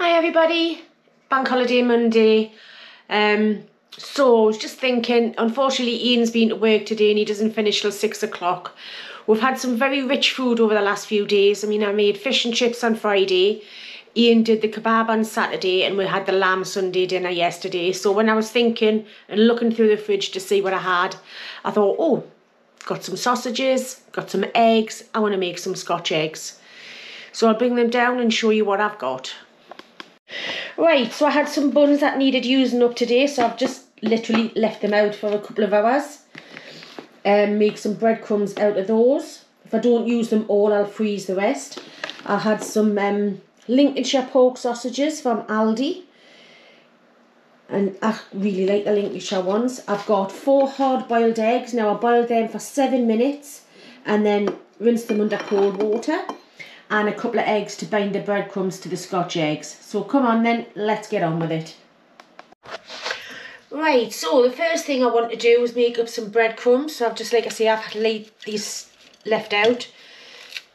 Hi everybody, Bank Holiday Monday. So I was just thinking, unfortunately Ian's been to work today and he doesn't finish till 6 o'clock. We've had some very rich food over the last few days. I mean, I made fish and chips on Friday, Ian did the kebab on Saturday, and we had the lamb Sunday dinner yesterday. So when I was thinking and looking through the fridge to see what I had, I thought, oh, got some sausages, got some eggs, I want to make some Scotch eggs. So I'll bring them down and show you what I've got. Right, so I had some buns that needed using up today, so I've just literally left them out for a couple of hours. Make some breadcrumbs out of those. If I don't use them all, I'll freeze the rest. I had some Lincolnshire pork sausages from Aldi, and I really like the Lincolnshire ones. I've got 4 hard-boiled eggs. Now I boiled them for 7 minutes and then rinsed them under cold water, and a couple of eggs to bind the breadcrumbs to the Scotch eggs. So come on then, let's get on with it. Right, so the first thing I want to do is make up some breadcrumbs. So I've just, like I say, I've had these left out.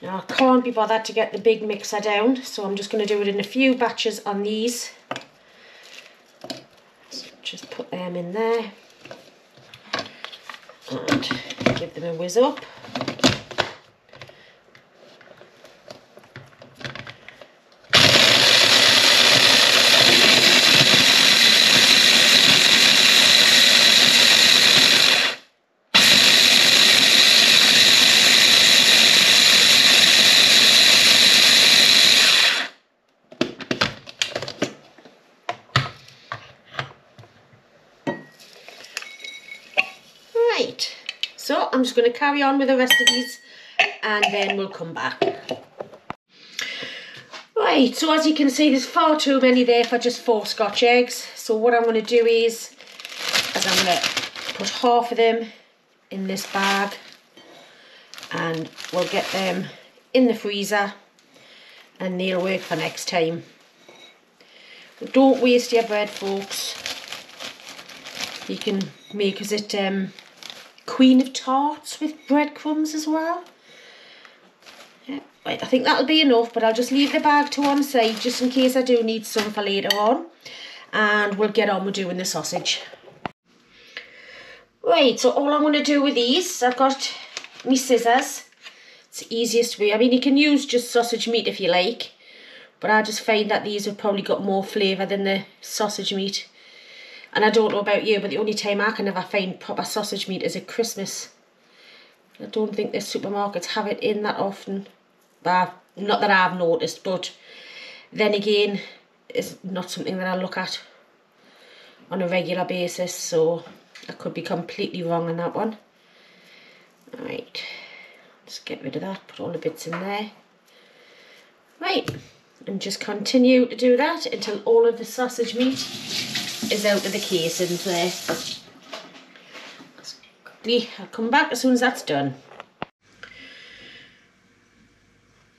Now I can't be bothered to get the big mixer down, so I'm just going to do it in a few batches on these. So just put them in there and give them a whiz up. Right, so I'm just going to carry on with the rest of these and then we'll come back. Right, so as you can see, there's far too many there for just 4 Scotch eggs. So what I'm going to do is I'm going to put half of them in this bag and we'll get them in the freezer and they'll work for next time. But don't waste your bread, folks. You can make, is it Queen of Tarts with breadcrumbs as well? Yeah, right, I think that'll be enough, but I'll just leave the bag to one side just in case I do need some for later on, and we'll get on with doing the sausage. Right, so all I'm going to do with these, I've got my scissors. It's the easiest way. I mean, you can use just sausage meat if you like, but I just find that these have probably got more flavour than the sausage meat. And I don't know about you, but the only time I can ever find proper sausage meat is at Christmas. I don't think the supermarkets have it in that often. Not that I've noticed, but then again, it's not something that I look at on a regular basis, so I could be completely wrong on that one. Right, just get rid of that, put all the bits in there. Right, and just continue to do that until all of the sausage meat is out of the casings there. I'll come back as soon as that's done.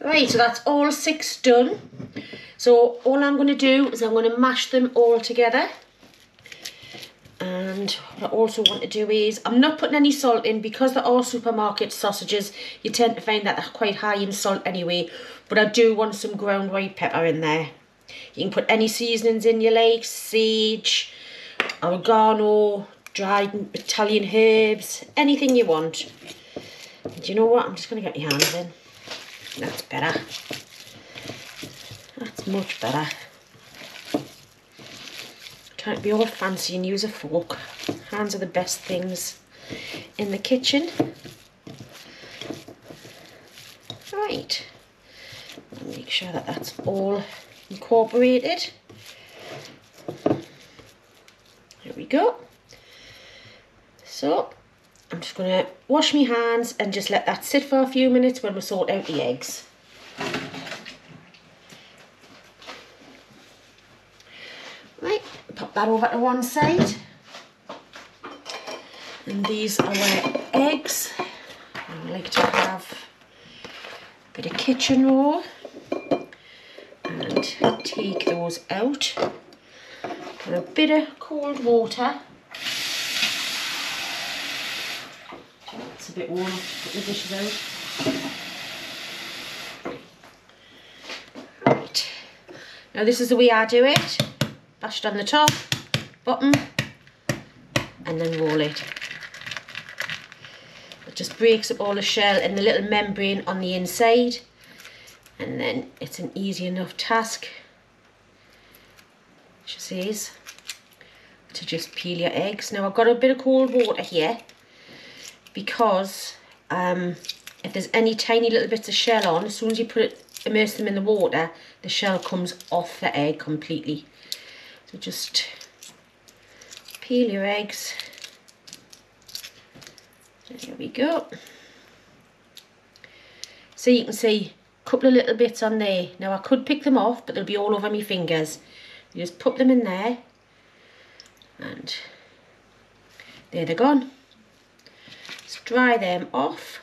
Right, so that's all 6 done. So all I'm going to do is I'm going to mash them all together. And what I also want to do is, I'm not putting any salt in because there are supermarket sausages. You tend to find that they're quite high in salt anyway. But I do want some ground white pepper in there. You can put any seasonings in you like, sage, oregano, dried Italian herbs, anything you want. And do you know what? I'm just going to get my hands in. That's better. That's much better. Trying to be all fancy and use a fork. Hands are the best things in the kitchen. Right. Make sure that that's all incorporated. There we go. So I'm just going to wash my hands and just let that sit for a few minutes when we sort out the eggs. Right, pop that over to one side. And these are our eggs. I like to have a bit of kitchen roll and take those out with a bit of cold water. It's a bit warm, put the dishes out. Right. Now this is the way I do it. Bash it on the top, bottom, and then roll it. It just breaks up all the shell and the little membrane on the inside, and then it's an easy enough task, she says, to just peel your eggs. Now I've got a bit of cold water here because if there's any tiny little bits of shell on, as soon as you immerse them in the water, the shell comes off the egg completely. So just peel your eggs. There we go. So you can see a couple of little bits on there. Now I could pick them off, but they'll be all over my fingers. You just put them in there and there they're gone. Let's dry them off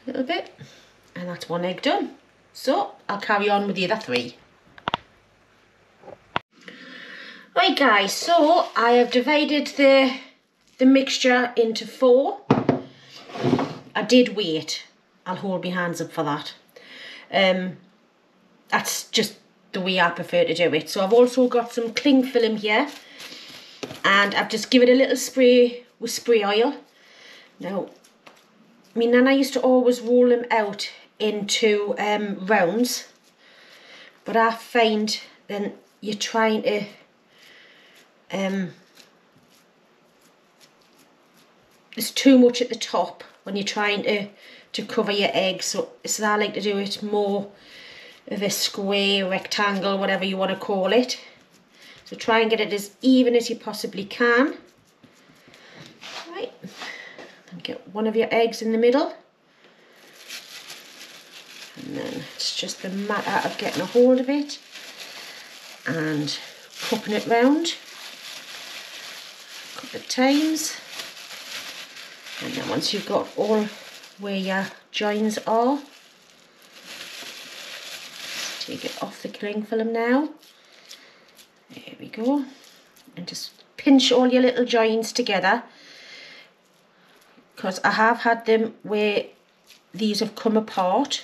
a little bit, and that's one egg done. So I'll carry on with the other three. Right guys, so I have divided the mixture into 4. I did wait. I'll hold my hands up for that. That's just the way I prefer to do it. So I've also got some cling film here, and I've just given it a little spray with spray oil. Now, my nana used to always roll them out into rounds, but I find then you're trying to there's too much at the top when you're trying to cover your eggs, so I like to do it more of a square, rectangle, whatever you want to call it. So try and get it as even as you possibly can. Right, and get one of your eggs in the middle, and then it's just the matter of getting a hold of it and cupping it round a couple of times. And then once you've got all where your joins are, take it off the cling film now. There we go. And just pinch all your little joins together, because I have had them where these have come apart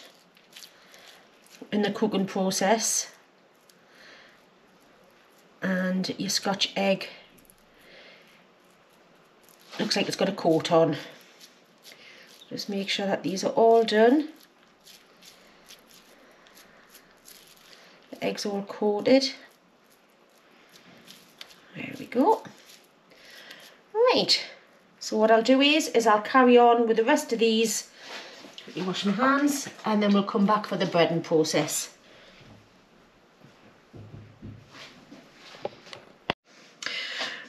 in the cooking process and your Scotch egg looks like it's got a coat on. Just make sure that these are all done. The egg's all coated. There we go. Right, so what I'll do is I'll carry on with the rest of these. Let me wash my hands, and then we'll come back for the breading process.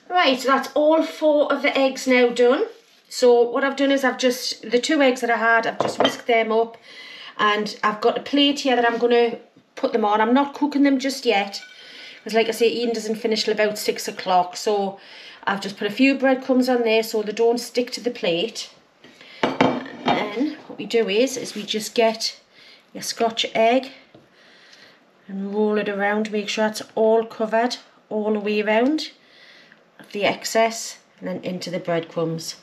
Right, so that's all 4 of the eggs now done. So what I've done is the 2 eggs that I had, I've just whisked them up, and I've got a plate here that I'm going to put them on. I'm not cooking them just yet, because like I say, Ian doesn't finish till about 6 o'clock. So I've just put a few breadcrumbs on there so they don't stick to the plate. And then what we do is we just get your Scotch egg and roll it around, make sure it's all covered all the way around of the excess, and then into the breadcrumbs.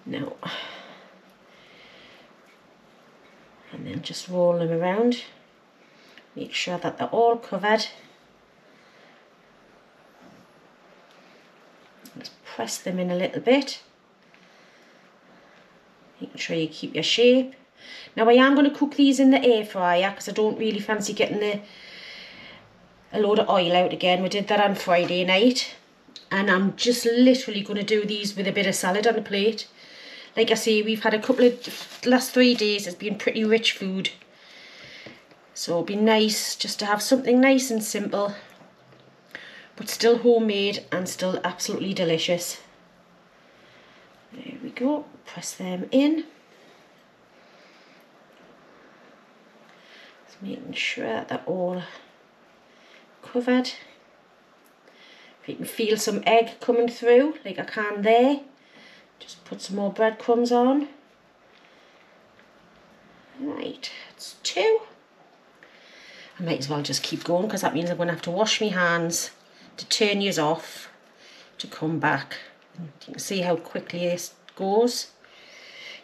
Now, and then just roll them around, make sure that they're all covered. Just press them in a little bit, making sure you keep your shape. Now I am going to cook these in the air fryer because I don't really fancy getting a load of oil out again. We did that on Friday night, and I'm just literally going to do these with a bit of salad on the plate. Like I say, we've had a couple of, last 3 days has been pretty rich food, so it'd be nice just to have something nice and simple, but still homemade and still absolutely delicious. There we go, press them in. Just making sure that they're all covered. If you can feel some egg coming through, like I can there, just put some more breadcrumbs on. Right, that's 2. I might as well just keep going, because that means I'm going to have to wash my hands to turn yours off to come back. And you can see how quickly this goes.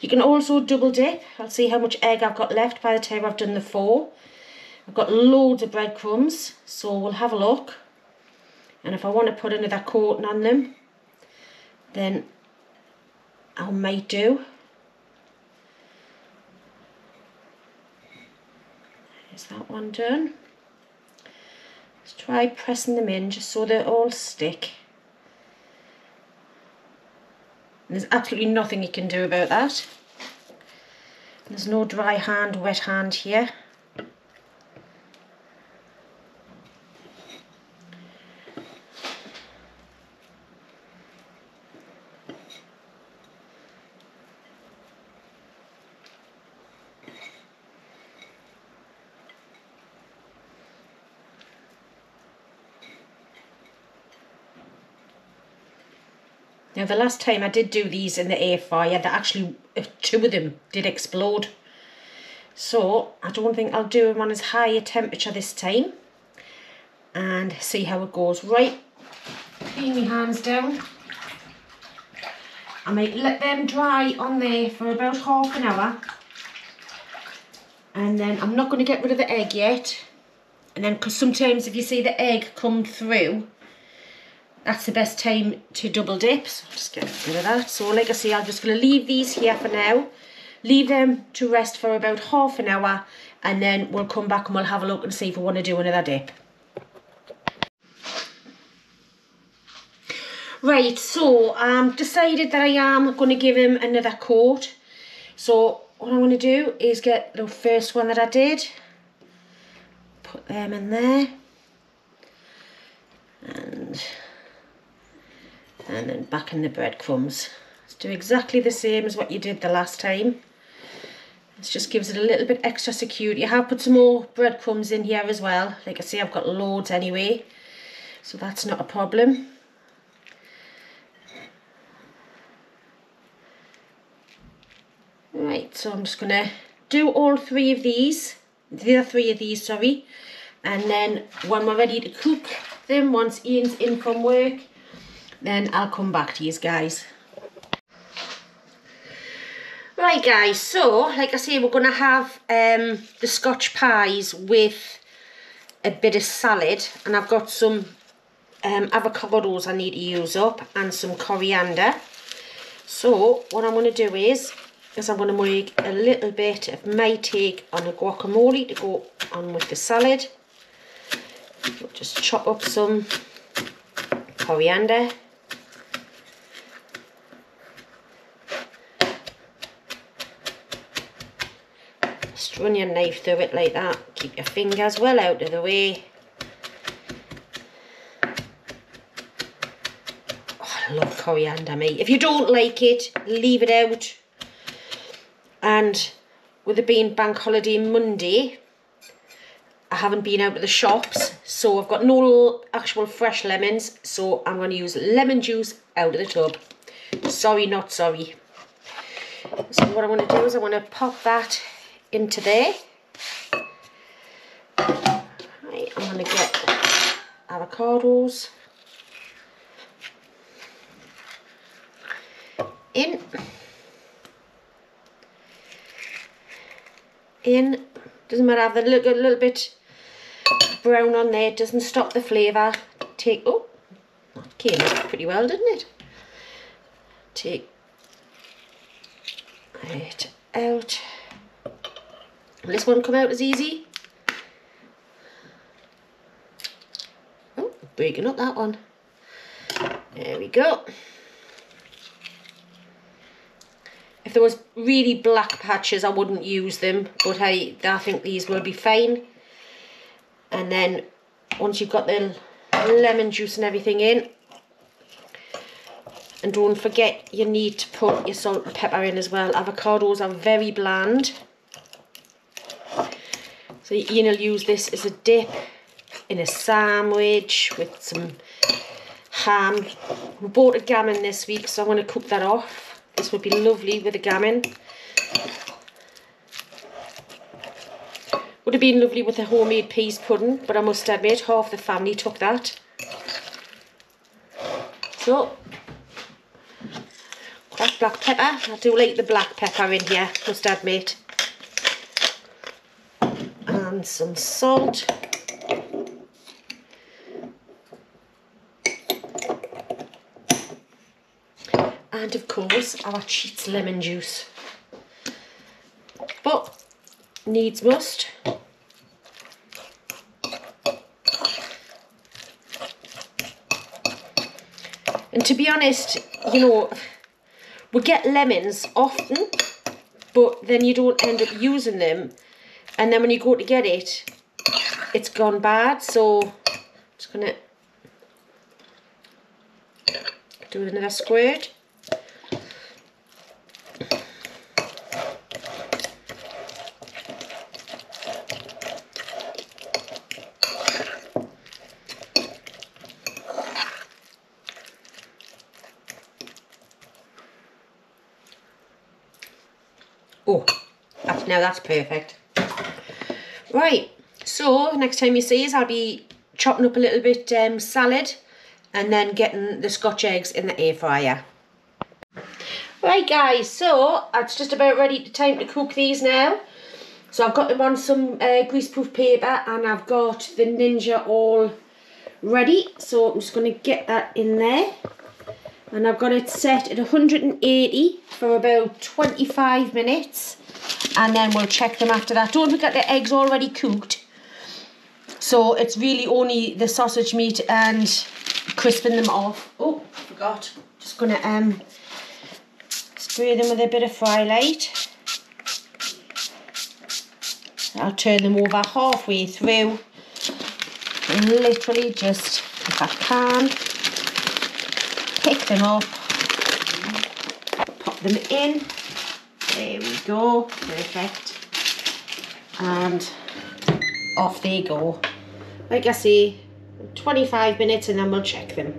You can also double dip. I'll see how much egg I've got left by the time I've done the 4. I've got loads of breadcrumbs, so we'll have a look. And if I want to put another coating on them, then I might do. Is that one done? Let's try pressing them in just so they all stick. And there's absolutely nothing you can do about that. There's no dry hand, wet hand here. Now the last time I did do these in the air fryer, they actually, 2 of them did explode. So I don't think I'll do them on as high a temperature this time. And see how it goes. Right, clean my hands down. I might let them dry on there for about half an hour. And then I'm not going to get rid of the egg yet. And then, because sometimes if you see the egg come through, that's the best time to double dip. So I'll just get rid of that. So like I say, I'm just going to leave these here for now. Leave them to rest for about half an hour. And then we'll come back and we'll have a look and see if we want to do another dip. Right, so I've decided that I am going to give him another coat. So what I'm going to do is get the first one that I did. Put them in there. And then back in the breadcrumbs. Let's do exactly the same as what you did the last time. This just gives it a little bit extra security. I have put some more breadcrumbs in here as well. Like I say, I've got loads anyway, so that's not a problem. Right, so I'm just going to do all 3 of these, the other 3 of these, sorry. And then when we're ready to cook them, once Ian's in from work, then I'll come back to you guys. Right guys, so like I say, we're going to have the Scotch pies with a bit of salad, and I've got some avocados I need to use up and some coriander. So what I'm going to do is I'm going to make a little bit of my take on a guacamole to go on with the salad. We'll just chop up some coriander. Just run your knife through it like that. Keep your fingers well out of the way. Oh, I love coriander, mate. If you don't like it, leave it out. And with it being bank holiday Monday, I haven't been out of the shops, so I've got no actual fresh lemons, so I'm going to use lemon juice out of the tub. Sorry, not sorry. So what I'm going to do is I'm going to pop that into there. Right, I'm going to get avocados in. Doesn't matter, have a little bit brown on there, it doesn't stop the flavour. Oh, that came out pretty well, didn't it? Take it out. Will this one come out as easy? Oh, breaking up that one. There we go. If there was really black patches, I wouldn't use them, but I think these will be fine. And then once you've got the lemon juice and everything in, and don't forget you need to put your salt and pepper in as well. Avocados are very bland, so you'll use this as a dip in a sandwich with some ham. We bought a gammon this week, so I'm going to cook that off. This would be lovely with a gammon. Would have been lovely with a homemade peas pudding, but I must admit half the family took that. So, cracked black pepper. I do like the black pepper in here, must admit. And and some salt. And of course our cheats lemon juice. But needs must. And to be honest, you know, we get lemons often, but then you don't end up using them. And then when you go to get it, it's gone bad. So I'm just going to do another squirt. Oh, now that's perfect. Right, so next time you see us, I'll be chopping up a little bit salad and then getting the Scotch eggs in the air fryer. Right guys, so it's just about ready time to cook these now. So I've got them on some greaseproof paper and I've got the Ninja all ready. So I'm just going to get that in there. And I've got it set at 180 for about 25 minutes. And then we'll check them after that. Don't forget the eggs already cooked. So it's really only the sausage meat and crisping them off. Oh, I forgot. Just going to spray them with a bit of fry light. I'll turn them over halfway through. And literally just, if I can, pick them up, pop them in. There we go, perfect. And off they go. Like I say, 25 minutes and then we'll check them.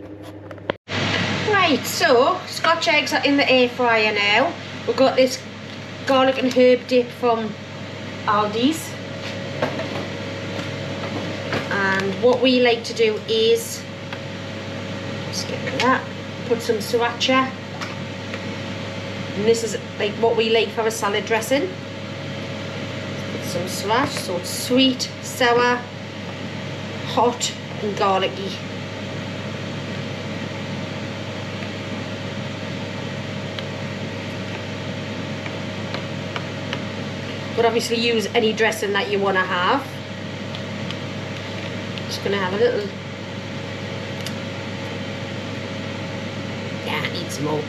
Right, so Scotch eggs are in the air fryer now. We've got this garlic and herb dip from Aldi's. And what we like to do is, just get rid of that, put some sriracha. And this is like what we like for a salad dressing. Put some sriracha, so it's sweet, sour, hot and garlicky. But obviously use any dressing that you want to have. Just going to have a little, yeah, I need some more.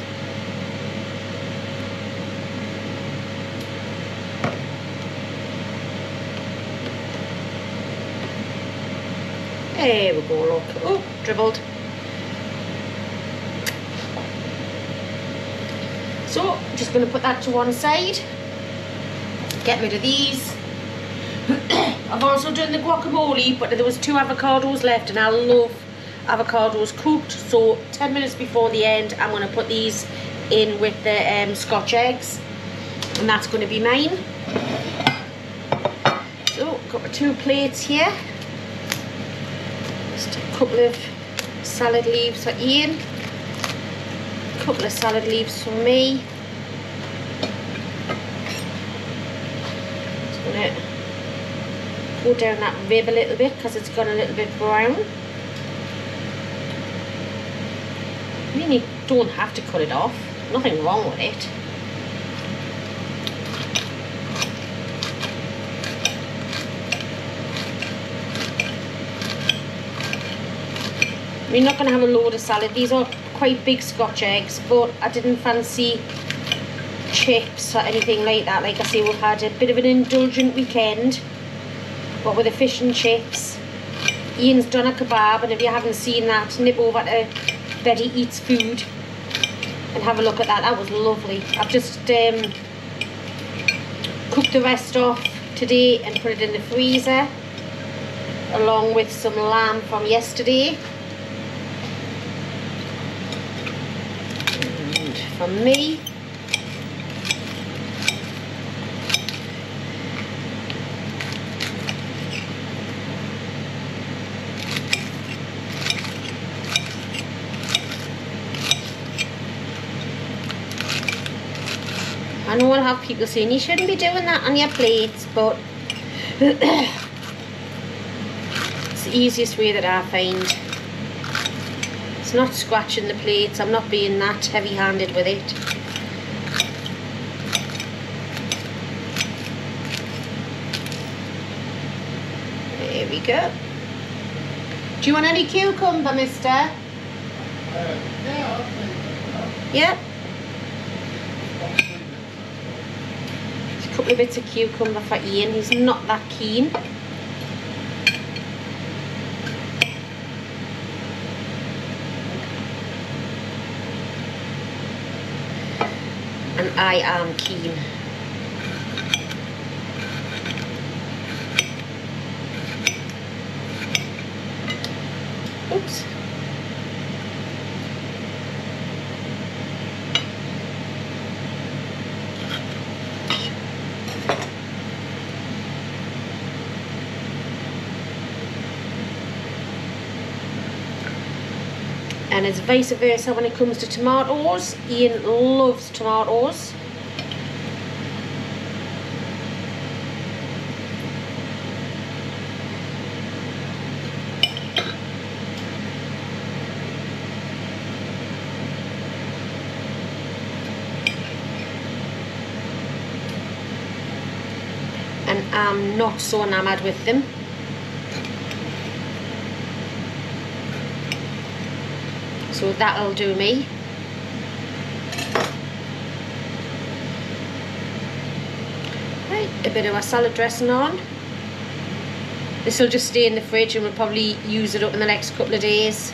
There we go, look. Oh, dribbled. So, just going to put that to one side. Get rid of these. I've also done the guacamole, but there was 2 avocados left and I love avocados cooked. So 10 minutes before the end, I'm going to put these in with the Scotch eggs. And that's going to be mine. So, got my 2 plates here. Just a couple of salad leaves for Ian. A couple of salad leaves for me. Gonna go down that rib a little bit because it's gone a little bit brown. I mean, you don't have to cut it off, nothing wrong with it. We're not going to have a load of salad. These are quite big Scotch eggs, but I didn't fancy chips or anything like that. Like I say, we've had a bit of an indulgent weekend, but with the fish and chips. Ian's done a kebab, and if you haven't seen that, nip over to Betty Eats Food and have a look at that. That was lovely. I've just cooked the rest off today and put it in the freezer, along with some lamb from yesterday. And for me, I know I'll have people saying you shouldn't be doing that on your plates, but It's the easiest way that I find. It's not scratching the plates, I'm not being that heavy-handed with it. There we go. Do you want any cucumber, mister? Yeah, I'll take it. Yeah. Just a couple of bits of cucumber for Ian, he's not that keen. And I am keen. Oops. And it's vice versa when it comes to tomatoes. Ian loves tomatoes. And I'm not so enamoured with them. So that'll do me. Right, a bit of our salad dressing on. This will just stay in the fridge and we'll probably use it up in the next couple of days,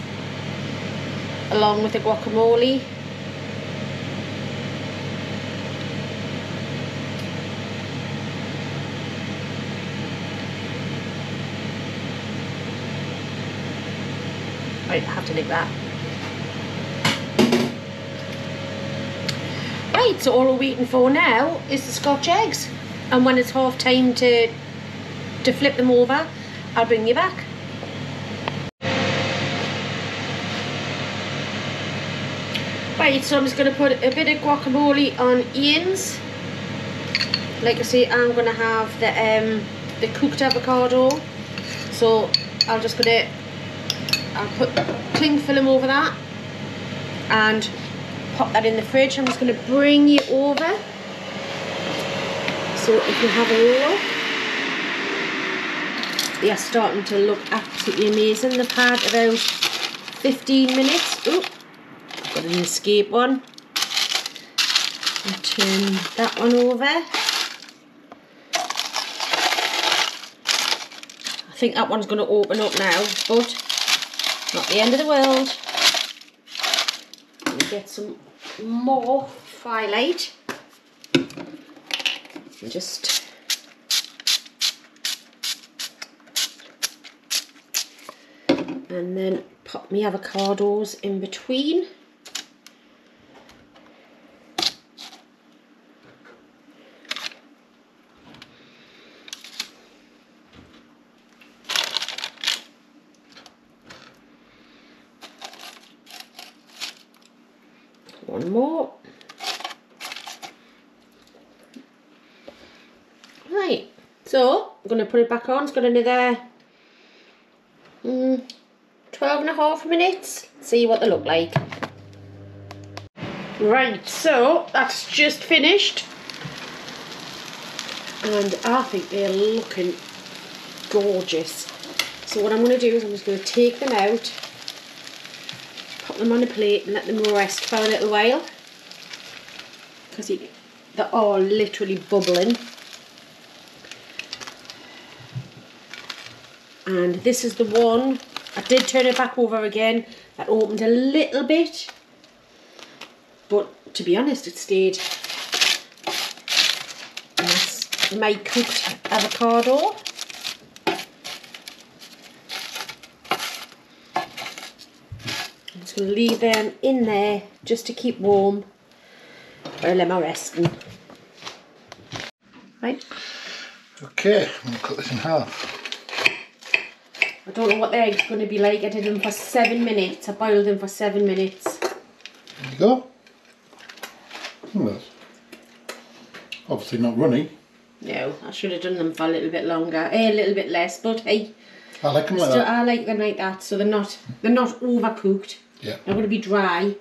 along with the guacamole. Right, I have to nick that. Right, so all we're waiting for now is the Scotch eggs. And when it's half time to flip them over, I'll bring you back. Right, so I'm just going to put a bit of guacamole on Ian's. Like I say, I'm going to have the cooked avocado. So I'll put cling film over that and pop that in the fridge. I'm just going to bring you over. So if you have a look, they are starting to look absolutely amazing. They've had about 15 minutes. Oh, got an escape one. I'll turn that one over. I think that one's going to open up now, but not the end of the world. Let me get some more firelight. And just and then pop my avocados in between. One more. Right, so I'm going to put it back on. It's got another 12.5 minutes. See what they look like. Right, so that's just finished. And I think they're looking gorgeous. So what I'm going to do is I'm just going to take them out, pop them on a plate and let them rest for a little while. Because they're all literally bubbling. And this is the one, I did turn it back over again, that opened a little bit, but to be honest it stayed. And that's my cooked avocado. I'm just going to leave them in there just to keep warm while I'm resting. Right. Okay, I'm going to cut this in half. I don't know what the egg's going to be like. I did them for 7 minutes. I boiled them for 7 minutes. There you go. That's obviously not runny. No, I should have done them for a little bit longer. A little bit less, but hey. I like them like So that. I like them like that, so they're not overcooked. Yeah. They're going to be dry.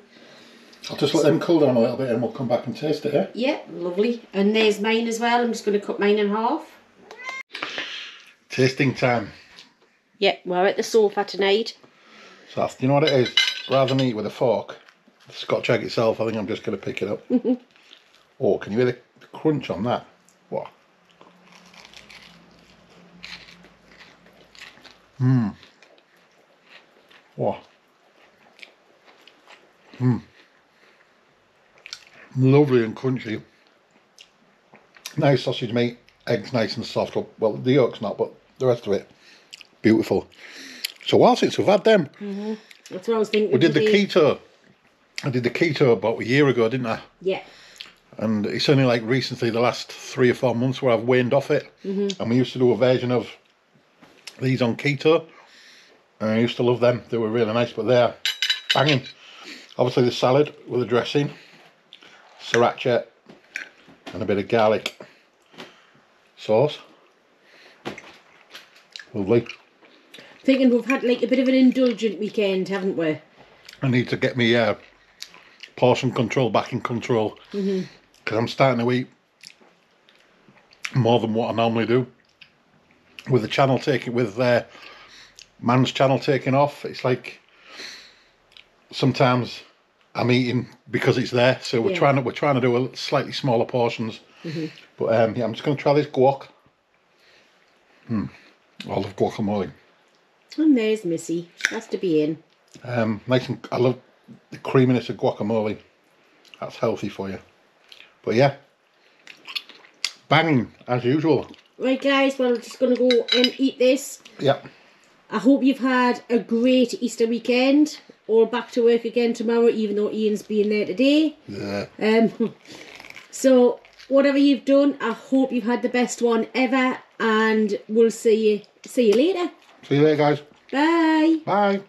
I'll just let them cool down a little bit and we'll come back and taste it, eh? Yeah, lovely. And there's mine as well. I'm just going to cut mine in half. Tasting time. Yeah, we're at the sofa tonight. So that's, you know what it is? Rather than eat with a fork, the Scotch egg itself, I think I'm just going to pick it up. Oh, can you hear the crunch on that? What? Mmm. What? Mmm. Lovely and crunchy. Nice sausage meat, eggs nice and soft. Well, the yolk's not, but the rest of it, beautiful. So while since we've had them, That's what I was thinking. we did the today. keto. I did the keto about a year ago, didn't I? Yeah. And it's only like recently, the last 3 or 4 months, where I've waned off it. And we used to do a version of these on keto, and I used to love them. They were really nice, but they're banging. Obviously the salad with the dressing, sriracha, and a bit of garlic sauce. Lovely. Thinking we've had like a bit of an indulgent weekend, haven't we? I need to get me portion control back in control, because I'm starting to eat more than what I normally do. With the channel taking, with Man's channel taking off, it's like sometimes I'm eating because it's there. So we're trying to do a slightly smaller portions. But yeah, I'm just going to try this guac. I love guacamole. And there's Missy. She has to be in. Nice and I love the creaminess of guacamole. That's healthy for you. But yeah, banging as usual. Right guys, well, we're just going to go and eat this. Yep. I hope you've had a great Easter weekend. All back to work again tomorrow, even though Ian's been there today. Yeah. So whatever you've done, I hope you've had the best one ever, and we'll see you later. See you later, guys. Bye. Bye.